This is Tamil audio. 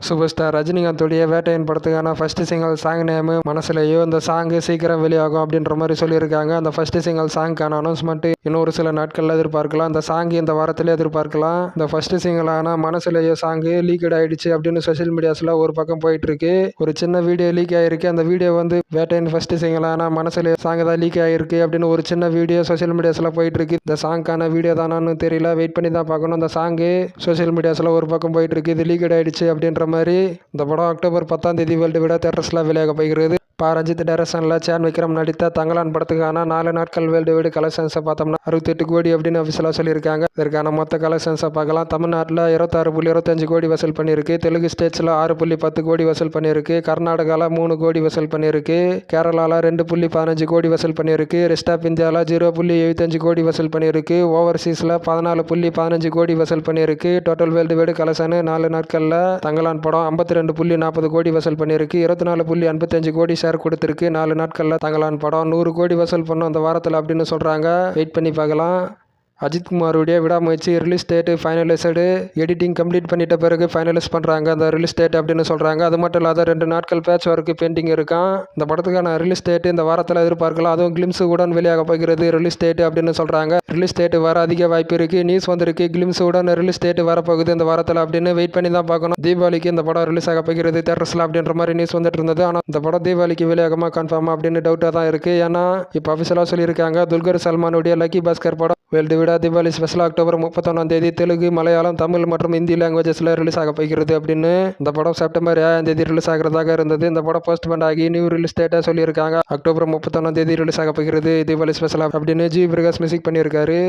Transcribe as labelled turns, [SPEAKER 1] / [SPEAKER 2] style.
[SPEAKER 1] சூப்பர் ஸ்டார் ரஜினிகாந்தோடைய வேட்டையன் படத்துக்கான ஃபர்ஸ்ட் சிங்கிள் சாங் நேமு மனசுலையோ இந்த சாங்கு சீக்கிரம் வெளியாகும் அப்படின்ற மாதிரி சொல்லியிருக்காங்க. அந்த ஃபர்ஸ்ட் சிங்கிள் சாங்க்கான அனௌன்ஸ்மெண்ட் இன்னும் ஒரு சில நாட்களில் எதிர்பார்க்கலாம். அந்த சாங் இந்த வாரத்திலே எதிர்பார்க்கலாம். இந்த ஃபர்ஸ்ட் சிங்கிளான மனசுலையோ சாங்கு லீக்கட் ஆயிடுச்சு அப்படின்னு சோஷியல் மீடியாஸில் ஒரு பக்கம் போயிட்டு இருக்கு. ஒரு சின்ன வீடியோ லீக் ஆயிருக்கு. அந்த வீடியோ வந்து வேட்டையன் ஃபர்ஸ்ட் சிங்கிளான மனசுலையோ சாங் தான் லீக் ஆயிருக்கு அப்படின்னு ஒரு சின்ன வீடியோ சோஷியல் மீடியாஸில் போயிட்டு இருக்கு. இந்த சாங்க்கான வீடியோ தானான்னு தெரியல, வெயிட் பண்ணி தான் பார்க்கணும். அந்த சாங்கு சோஷியல் மீடியாஸில் ஒரு பக்கம் போயிட்டு இருக்கு. இது லீக்கட் ஆயிடுச்சு அப்படின்ற மாதிரி. இந்த படம் அக்டோபர் 10 வேர்ல்டு விட தியேட்டர்ஸில் வெளியாக போகிறது. ரஞ்சித் டைரக்ஷனில் சேன் விக்ரம் நடித்த தங்கலான் படத்துக்கான 4 நாட்கள் வேர்ல்டு வைடு கலெக்ஷன்ஸை பார்த்தோம்னா 68 கோடி அப்படின்னு அஃபிஷியலாக சொல்லியிருக்காங்க. இதற்கான மொத்த கலெக்ஷன்ஸை பார்க்கலாம். தமிழ்நாட்டில் 26.25 கோடி வசூல் பண்ணியிருக்கு. தெலுங்கு ஸ்டேட்ஸில் 6.10 கோடி வசூல் பண்ணியிருக்கு. கர்நாடகாவில் 3 கோடி வசூல் பண்ணியிருக்கு. கேரளாவில் 2.15 கோடி வசூல் பண்ணியிருக்கு. ரெஸ்ட் ஆஃப் இந்தியாவில் 0.75 கோடி வசூல் பண்ணியிருக்கு. ஓவர்சீஸில் 14.15 கோடி வசூல் பண்ணியிருக்கு. டோட்டல் வேர்ல்டு வைடு கலெக்ஷன் 4 நாட்களில் தங்கலான் படம் 52.40 கோடி வசூல் பண்ணியிருக்கு. 24.55 கோடி ஷேர் கொடுத்திருக்கு. 4 நாட்களில் தங்கலான் படம் 100 கோடி வசூல் பண்ணும் அந்த வாரத்தில் அப்படின்னு சொல்கிறாங்க. வெயிட் பண்ணி பார்க்கலாம். அஜித் குமாருடைய விடாமுயற்சி release date finalised. Editing complete பண்ணிட்ட பிறகு ஃபைனலைஸ் பண்ணுறாங்க அந்த ரிலீஸ் டேட் அப்படின்னு சொல்கிறாங்க. அது மட்டும் இல்லாத 2 நாட்கள் பேட்ச் ஒர்க்கு பெயிண்டிங் இருக்கான். இந்த படத்துக்கான ரிலீஸ் டேட்டு இந்த வாரத்தில் எதிர்பார்க்கலாம். அதுவும் கிளிம்ஸ் உடன் வெளியாக போகிறது ரிலீஸ் டேட்டு அப்படின்னு சொல்கிறாங்க. ரிலீஸ் டேட்டு வர அதிக வாய்ப்பு இருக்குது. நியூஸ் வந்திருக்கு கிளிம்ஸ் உடன் ரிலீஸ் டேட்டு வரப்போகுது இந்த வாரத்தில் அப்படின்னு. வெயிட் பண்ணி தான் பார்க்கணும். தீபாவளிக்கு இந்த படம் ரிலீஸ் ஆக போகிறது தியேட்டர்ஸில் அப்படின்ற மாதிரி நியூஸ் வந்துட்டு இருந்தது. ஆனால் இந்த படம் தீபாவளிக்கு வெளியாகமா கன்ஃபார்மா அப்படின்னு டவுட்டாக தான் இருக்குது. ஏன்னா இப்போ அஃபிஷியலாக சொல்லியிருக்காங்க துல்கர் சல்மானுடைய லக்கி பாஸ்கர் படம் வேர்ல்டு விட தீபாவளி ஸ்பெஷல் அக்டோபர் 31 தெலுங்கு, மலையாளம், தமிழ் மற்றும் இந்தி லாங்குவேஜஸில் ரிலீஸ் ஆக போகிறது அப்படின்னு. இந்த படம் செப்டம்பர் 7 ரிலீஸ் ஆகிறதாக இருந்தது. இந்த படம் போஸ்ட்போன் ஆகி நியூ ரிலீஸ் டேட்டாக சொல்லியிருக்காங்க. அக்டோபர் 31 ரிலீஸ் ஆக போகிறது தீபாவளி ஸ்பெஷல் அப்படின்னு ஜி பிரகாஷ் மியூசிக் பண்ணியிருக்காரு.